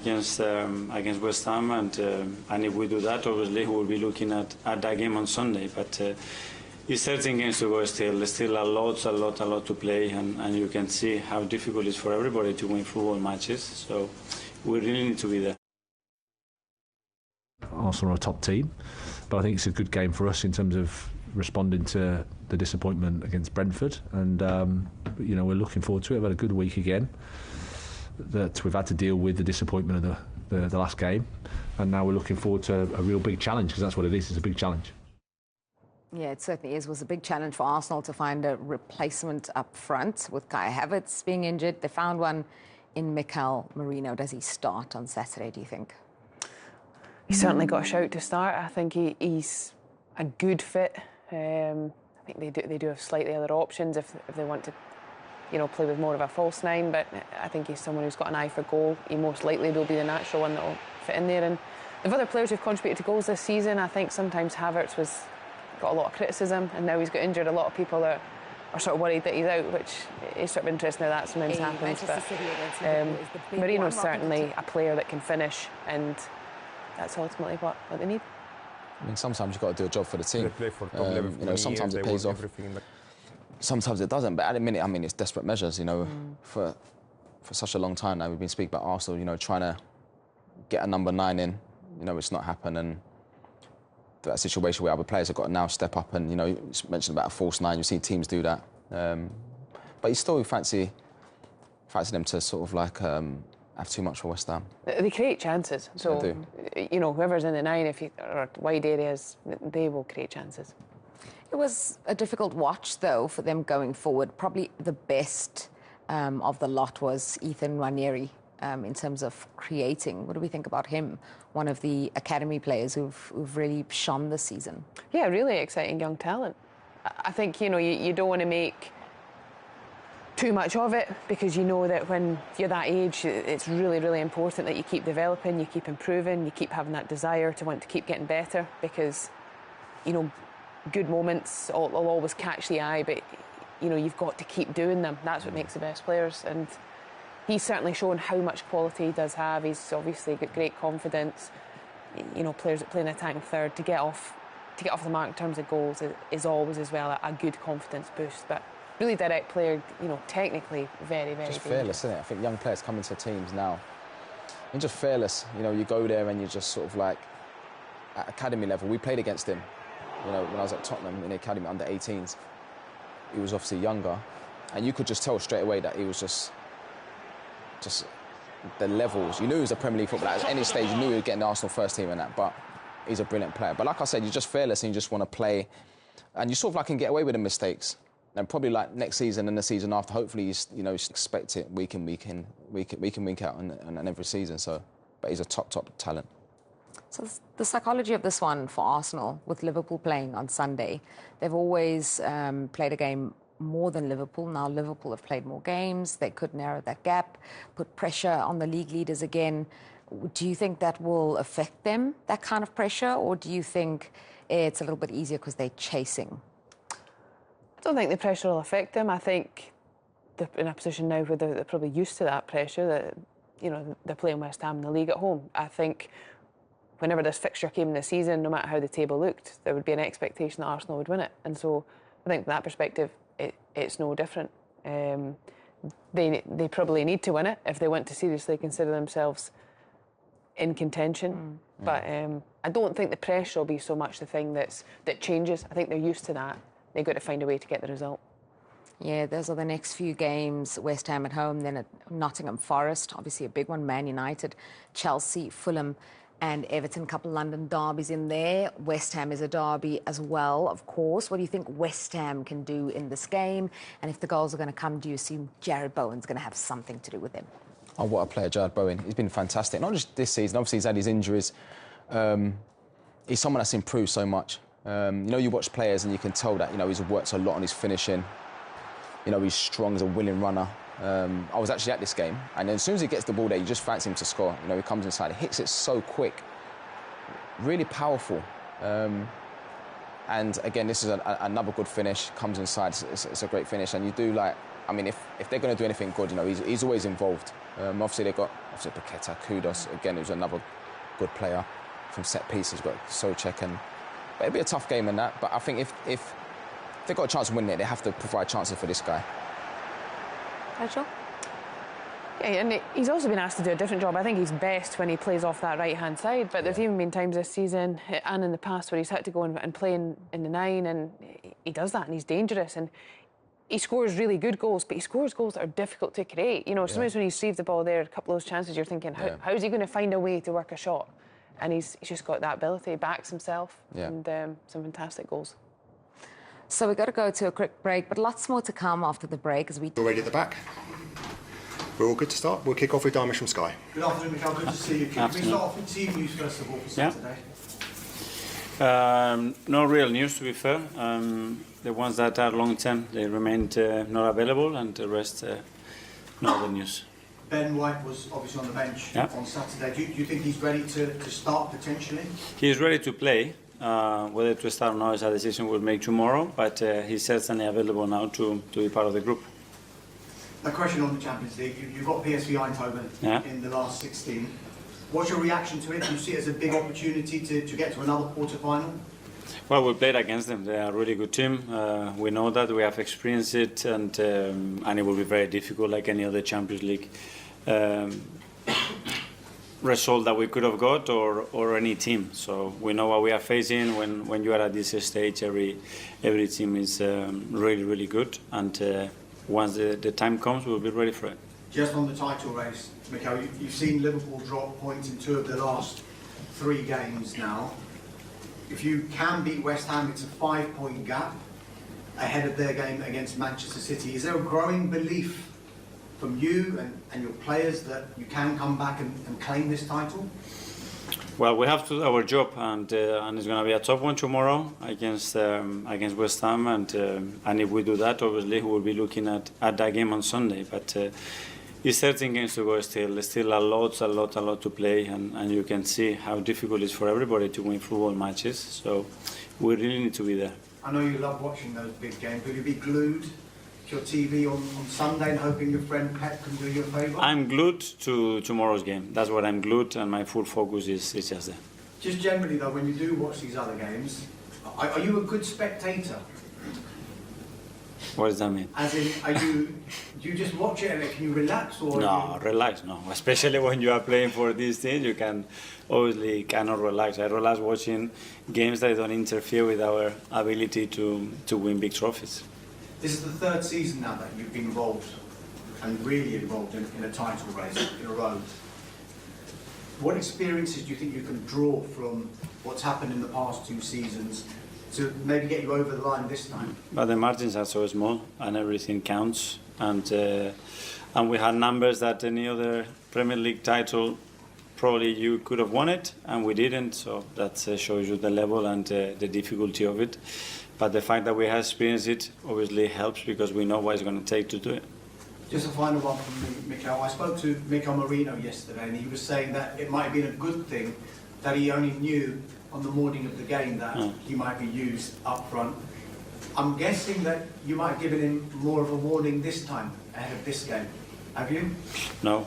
against West Ham, and if we do that, obviously we'll be looking at that game on Sunday. But it's 13 games to go still. There's still a lot to play, and you can see how difficult it is for everybody to win football matches. So we really need to be there. Arsenal are a top team, but I think it's a good game for us in terms of responding to the disappointment against Brentford, and we're looking forward to it. We've had a good week again. That we've had to deal with the disappointment of the last game, and now we're looking forward to a real big challenge, because that's what it is. It's a big challenge. Yeah, it certainly is. It was a big challenge for Arsenal to find a replacement up front with Kai Havertz being injured. They found one in Mikel Merino. Does he start on Saturday, do you think? He's certainly got a shout to start. I think he's a good fit. I think they do have slightly other options if they want to, play with more of a false nine. But I think he's someone who's got an eye for goal. He most likely will be the natural one that will fit in there. And the other players who've contributed to goals this season, I think sometimes Havertz got a lot of criticism, and now he's got injured. A lot of people are sort of worried that he's out, which is sort of interesting how that sometimes happens. But Merino's certainly a player that can finish, and that's ultimately what they need. I mean, sometimes you've got to do a job for the team. Sometimes it pays off. Sometimes it doesn't. But at the minute, I mean, it's desperate measures. For such a long time now, we've been speaking about Arsenal. Trying to get a number 9 in. It's not happened, and that situation where other players have got to now step up. And you mentioned about a false 9. You've seen teams do that. But you still fancy them to sort of have too much for West Ham. They create chances, so whoever's in the 9, or wide areas, they will create chances. It was a difficult watch, though, for them going forward. Probably the best of the lot was Ethan Nwaneri in terms of creating. What do we think about him? One of the academy players who've really shone this season. Yeah, really exciting young talent. I think you don't want to make too much of it, because you know that when you're that age, it's really, really important that you keep developing, you keep improving, you keep having that desire to want to keep getting better, because good moments will always catch the eye, but you've got to keep doing them. That's what makes the best players, and he's certainly shown how much quality he does have. He's obviously got great confidence. Players that play in attacking third, to get off the mark in terms of goals is always as well a good confidence boost. But really direct player, technically very, very just dangerous. Fearless, isn't it? I think young players come into teams now and just fearless. You go there and you're just sort of like at academy level. We played against him, when I was at Tottenham in the academy under 18s. He was obviously younger, and you could just tell straight away that he was just the levels. You knew he was a Premier League footballer. At any stage, you knew he would get in the Arsenal first team and that, but he's a brilliant player. But like I said, you're just fearless and you just want to play, and you sort of can get away with the mistakes. And probably next season and the season after, hopefully you expect it week in, week out, and every season. So, but he's a top talent. So the psychology of this one for Arsenal, with Liverpool playing on Sunday, they've always played a game more than Liverpool. Now Liverpool have played more games. They could narrow that gap, put pressure on the league leaders again. Do you think that will affect them, that kind of pressure, or do you think it's a little bit easier because they're chasing? I don't think the pressure will affect them. I think they're in a position now where they're probably used to that pressure, that they're playing West Ham in the league at home. I think whenever this fixture came in the season, no matter how the table looked, there would be an expectation that Arsenal would win it. And so I think from that perspective, it's no different. They probably need to win it if they want to seriously consider themselves in contention. But I don't think the pressure will be so much the thing that changes. I think they're used to that. They've got to find a way to get the result. Yeah, those are the next few games. West Ham at home, then at Nottingham Forest, obviously a big one, Man United, Chelsea, Fulham and Everton. A couple of London derbies in there. West Ham is a derby as well, of course. What do you think West Ham can do in this game? And if the goals are going to come, do you assume Jared Bowen's going to have something to do with them? Oh, what a player, Jared Bowen. He's been fantastic. Not just this season, obviously he's had his injuries. He's someone that's improved so much. You watch players and you can tell that, he's worked a lot on his finishing. He's strong, he's a willing runner. I was actually at this game, and as soon as he gets the ball there, you just fancy him to score. He comes inside, he hits it so quick, really powerful. And again, this is another good finish, comes inside, it's a great finish. And you do I mean, if they're going to do anything good, you know, he's always involved. Obviously, they've got Paqueta, Kudos, again, who's another good player from set pieces. Got Souček, and it'll be a tough game in that. But I think if they've got a chance of winning it, they have to provide chances for this guy. Rachel? Yeah, and he's also been asked to do a different job. I think he's best when he plays off that right-hand side, but there's even been times this season and in the past where he's had to go and play in the 9, and he does that, and he's dangerous, and he scores really good goals, but he scores goals that are difficult to create. You know, sometimes when he receives the ball there, a couple of those chances, you're thinking, how's he going to find a way to work a shot? And he's just got that ability, he backs himself, and some fantastic goals. So we've got to go to a quick break, but lots more to come after the break as we... Already at the back. We're all good to start. We'll kick off with Darmish from Sky. Good afternoon, Mikel. Good to see you. Can we start off with team news first of all for Saturday? No real news, to be fair. The ones that are long-term, they remained not available, and the rest, no other news. Ben White was obviously on the bench on Saturday. Do you think he's ready to start potentially? He's ready to play. Whether to start or not is a decision we'll make tomorrow, but he's certainly available now to be part of the group. A question on the Champions League. You've got PSV Eindhoven in the last 16. What's your reaction to it? Do you see it as a big opportunity to get to another quarter-final? Well, we played against them. They are a really good team. We know that. We have experienced it, and it will be very difficult, like any other Champions League result that we could have got, or any team. So we know what we are facing. When you are at this stage, every team is really, really good, and once the time comes, we'll be ready for it. Just on the title race, Mikel, you've seen Liverpool drop points in 2 of the last 3 games now. If you can beat West Ham, it's a 5-point gap ahead of their game against Manchester City. Is there a growing belief from you and your players that you can come back and claim this title? Well, we have to do our job, and it's going to be a tough one tomorrow against West Ham, and if we do that, obviously we will be looking at that game on Sunday. But it's 13 games to go still a lot to play, and you can see how difficult it is for everybody to win football matches. So we really need to be there. I know you love watching those big games. Will you be glued to your TV on Sunday and hoping your friend Pep can do you a favour? I'm glued to tomorrow's game. That's what I'm glued, and my full focus is just there. Just generally though, when you do watch these other games, are you a good spectator? What does that mean? As in, do you just watch it and can you relax? Or no, relax, no. Especially when you are playing for these teams, you cannot relax. I relax watching games that don't interfere with our ability to win big trophies. This is the 3rd season now that you've been involved, and really involved in a title race in a row. What experiences do you think you can draw from what's happened in the past 2 seasons to maybe get you over the line this time? But the margins are so small, and everything counts. And we had numbers that any other Premier League title probably you could have won it, and we didn't. So that shows you the level and the difficulty of it. But the fact that we have experienced it obviously helps, because we know what it's going to take to do it. Just a final one from me, Mikel. I spoke to Mikel Marino yesterday, and he was saying that it might have been a good thing that he only knew on the morning of the game that he might be used up front. I'm guessing that you might have given him more of a warning this time ahead of this game. Have you? No.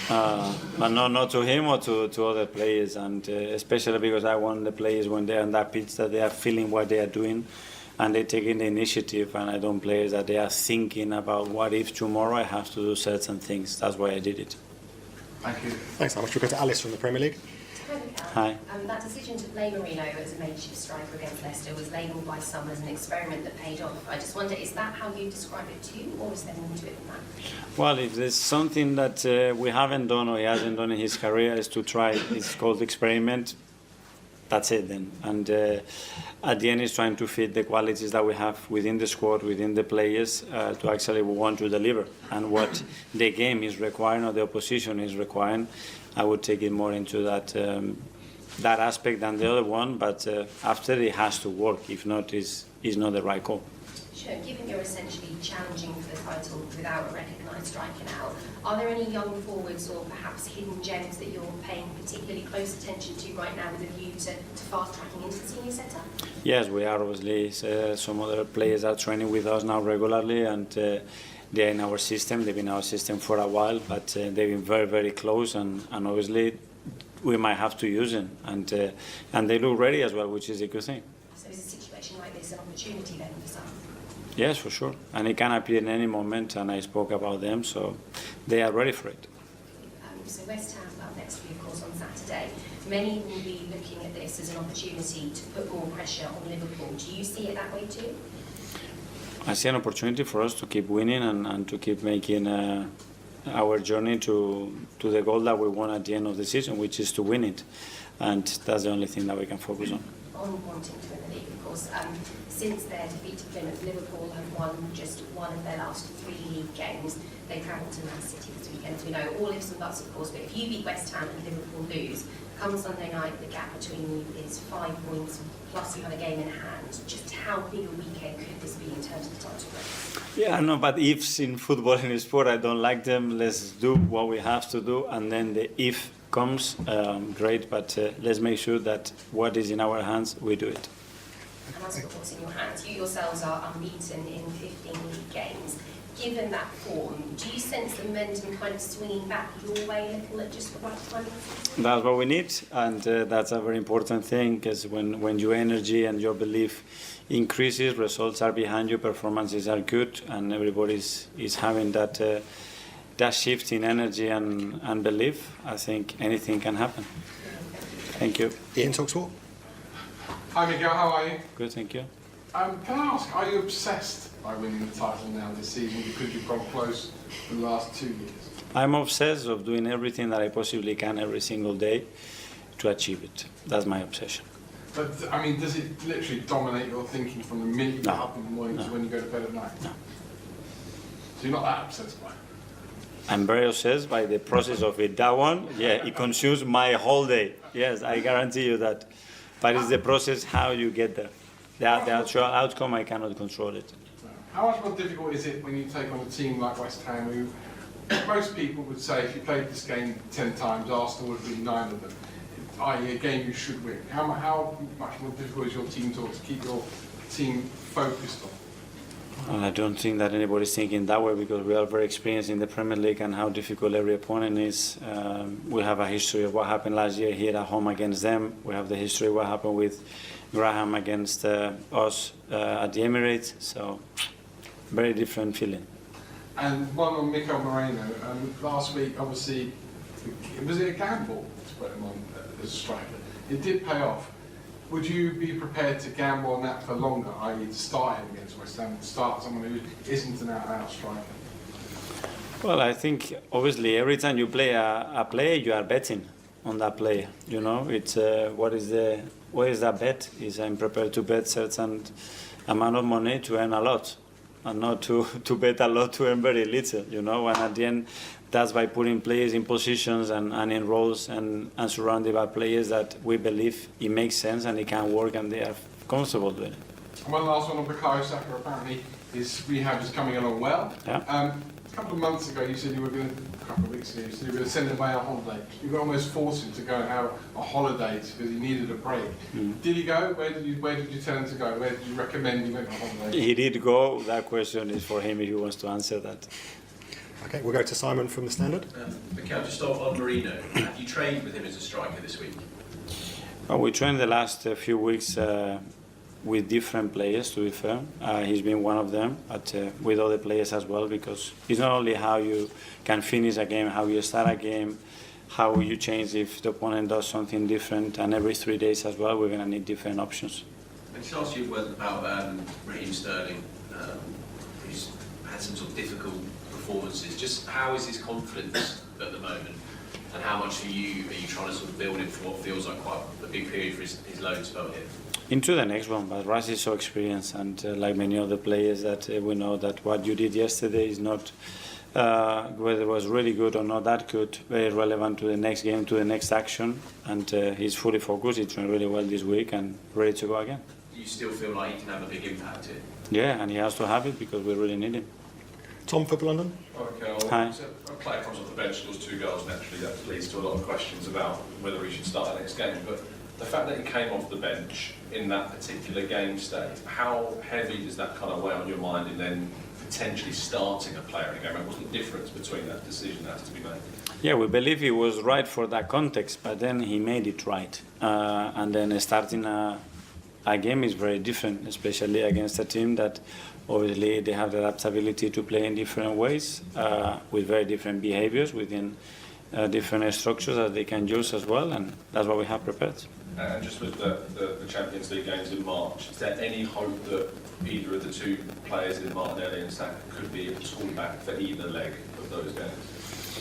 But not to him or to other players, and especially because I want the players when they're on that pitch that they are feeling what they are doing and they're taking the initiative, and I don't players that they are thinking about what if tomorrow I have to do certain things. That's why I did it. Thank you. Thanks, Alex. We'll go to Alice from the Premier League. Hi. That decision to play Marino as a main shift striker against Leicester was labelled by some as an experiment that paid off. I just wonder, is that how you describe it too, or is there more to it than that? Well, if there's something that we haven't done or he hasn't done in his career is to try, it's called experiment, that's it then. And at the end, it's trying to fit the qualities that we have within the squad, within the players, to actually want to deliver. And what the game is requiring or the opposition is requiring, I would take it more into that aspect than the other one. But after it has to work. If not, is not the right call. Sure. Given you're essentially challenging for the title without a recognised striker now, are there any young forwards or perhaps hidden gems that you're paying particularly close attention to right now with a view to fast-tracking into the senior setup? Yes, we are obviously. Some other players are training with us now regularly, and they're in our system. They've been in our system for a while, but they've been very, very close, and obviously we might have to use them, and they look ready as well, which is a good thing. So is a situation like this an opportunity then for some? Yes, for sure, and it can appear in any moment, and I spoke about them, so they are ready for it. So West Ham up next for you, of course, on Saturday. Many will be looking at this as an opportunity to put more pressure on Liverpool. Do you see it that way too? I see an opportunity for us to keep winning and to keep making our journey to the goal that we want at the end of the season, which is to win it. And that's the only thing that we can focus on. On wanting to win the league, of course. Since their defeat to Plymouth, Liverpool have won just one of their last 3 league games. They travelled to Man City this weekend, as we know. All ifs and buts, of course, but if you beat West Ham and Liverpool lose, come Sunday night, the gap between you is 5 points, plus you have a game in hand. Just how big a weekend could this be in terms of the title race? Yeah, I know, but ifs in football and in sport, I don't like them. Let's do what we have to do, and then the if comes, great, but let's make sure that what is in our hands, we do it. And as for what's in your hands, you yourselves are unbeaten in 15 league games. Given that form, do you sense the momentum kind of swinging back your way a little at just the right time? That's what we need, and that's a very important thing, because when your energy and your belief increases, results are behind you, performances are good, and everybody is having that shift in energy and belief. I think anything can happen. Thank you. Ian, Talksport. Hi Miguel, how are you? Good, thank you. Can I ask, are you obsessed by winning the title now this season because you've gone close for the last 2 years? I'm obsessed of doing everything that I possibly can every single day to achieve it. That's my obsession. But, I mean, does it literally dominate your thinking from the minute you get up in the morning to when you go to bed at night? No. So you're not that obsessed by it? I'm very obsessed by the process of it. That one, yeah, it consumes my whole day. Yes, I guarantee you that. But it's the process, how you get there. The actual outcome, I cannot control it. How much more difficult is it when you take on a team like West Ham, who most people would say if you played this game 10 times, Arsenal would be 9 of them, i.e. a game you should win. How much more difficult is your team talk to keep your team focused on? Well, I don't think that anybody's thinking that way, because we are very experienced in the Premier League and how difficult every opponent is. We have a history of what happened last year here at home against them. We have the history of what happened with Graham against us at the Emirates. So, very different feeling. And one on Mikel Moreno. Last week, obviously, was it a gamble to put him on as a striker? It did pay off. Would you be prepared to gamble on that for longer, i.e. to start him against West Ham, to start someone who isn't an out-and-out striker? Well, I think obviously every time you play a player, you are betting on that player. You know, it's what is that bet? Is I'm prepared to bet certain amount of money to earn a lot, and not to bet a lot to earn very little. You know, and at the end, that's by putting players in positions and in roles and surrounded by players that we believe it makes sense and it can work and they are comfortable doing it. And one last one on Bukayo Saka. Apparently, his rehab is coming along well. Yeah. A couple of months ago, you said you were going to, a couple of weeks ago, you said you were going to send him away on holiday. You could almost force him to go and have a holiday because he needed a break. Did he go? Where did you tell him to go? Where did you recommend he went on holiday? He did go. That question is for him if he wants to answer that. Okay, we'll go to Simon from the Standard. Mikel, just on Marino, have you trained with him as a striker this week? Well, we trained the last few weeks with different players, to be fair. He's been one of them, but with other players as well, because it's not only how you can finish a game, how you start a game, how you change if the opponent does something different, and every 3 days as well, we're going to need different options. I just asked you about Raheem Sterling, who's had some sort of difficult performances. Just how is his confidence at the moment, and how much are you trying to sort of build him for what feels like quite a big period for his loan spell here? Into the next one, but Raz is so experienced, and like many other players that we know that what you did yesterday is not, whether it was really good or not that good, very relevant to the next game, to the next action, and he's fully focused. He's doing really well this week and ready to go again. Do you still feel like he can have a big impact here? Yeah, and he has to have it because we really need him. Tom for London. Okay, well, Hi. so a player comes off the bench, scores 2 goals, naturally that leads to a lot of questions about whether he should start the next game. But the fact that he came off the bench in that particular game state, how heavy does that kind of weigh on your mind? And then potentially starting a player in a game? What's the difference between that decision that has to be made? Yeah, we believe he was right for that context, but then he made it right. And then starting a game is very different, especially against a team that obviously they have the adaptability to play in different ways, with very different behaviors within different structures that they can use as well, and that's what we have prepared. And just with the Champions League games in March, is there any hope that either of the two players in Martinelli and Saka could be at fullback for either leg of those games?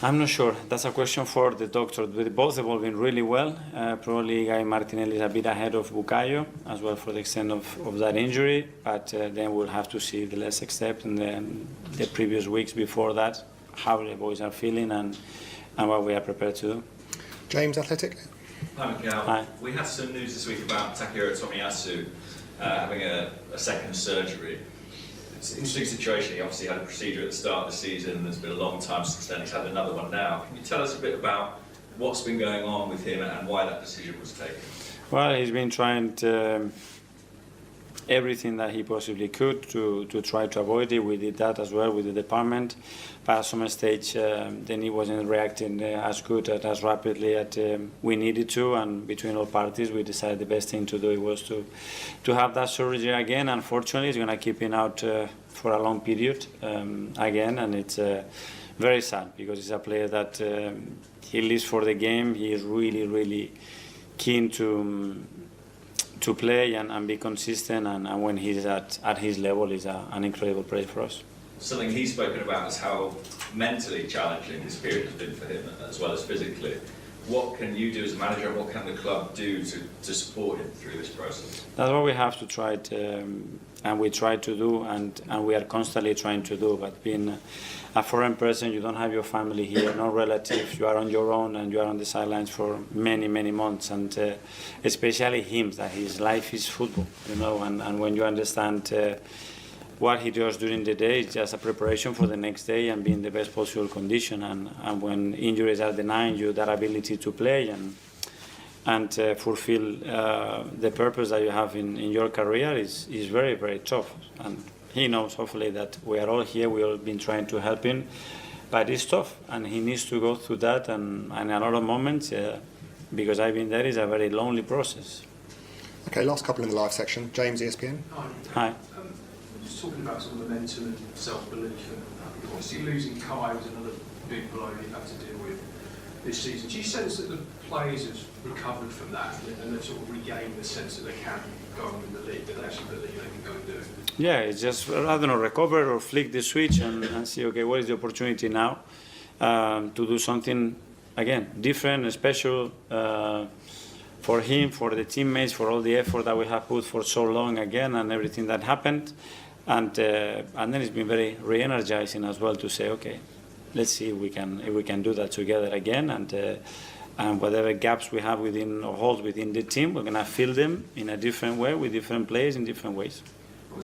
I'm not sure. That's a question for the doctor. They're both evolving really well. Probably Guy Martinelli is a bit ahead of Bukayo as well for the extent of that injury, but then we'll have to see the last step in the previous weeks before that, how the boys are feeling and what we are prepared to do. James, Athletic. Hi, Mikel. Hi. We had some news this week about Takehiro Tomiyasu having a second surgery. It's an interesting situation. He obviously had a procedure at the start of the season, and it's been a long time since then. He's had another one now. Can you tell us a bit about what's been going on with him and why that decision was taken? Well, he's been trying everything that he possibly could to try to avoid it. We did that as well with the department. But at some stage, then he wasn't reacting as good, as rapidly as we needed to. And between all parties, we decided the best thing to do was to have that surgery again. Unfortunately, it's going to keep him out for a long period again. And it's very sad because he's a player that he lives for the game. He is really, really keen to play and be consistent, and when he's at his level, he's an incredible player for us. Something he's spoken about is how mentally challenging this period has been for him, as well as physically. What can you do as a manager, and what can the club do to support him through this process? That's what we have to try and we try to do, and we are constantly trying to do. But being a foreign person, you don't have your family here, no relatives, you are on your own and you are on the sidelines for many, many months, and especially him, that his life is football, you know, and when you understand what he does during the day is just a preparation for the next day and be in the best possible condition, and when injuries are denying you that ability to play and fulfill the purpose that you have in your career is very, very tough. And he knows, hopefully, that we are all here, we all been trying to help him, but it's tough, and he needs to go through that, and a lot of moments, because I've been there, is a very lonely process. Okay, last couple in the live section. James, ESPN. Hi. Just talking about sort of momentum and self-belief, and obviously losing Kai was another big blow you've had to deal with this season. Do you sense that the players have recovered from that and they've sort of regained the sense that they can go on in the league, that they actually believe they can go and do it? Yeah, it's just, I don't know, recover or flick the switch and see, okay, what is the opportunity now to do something, again, different, special for him, for the teammates, for all the effort that we have put for so long again and everything that happened. And then it's been very re-energizing as well to say, okay, let's see if we can do that together again, and whatever gaps we have within or holes within the team, we're going to fill them in a different way with different players in different ways.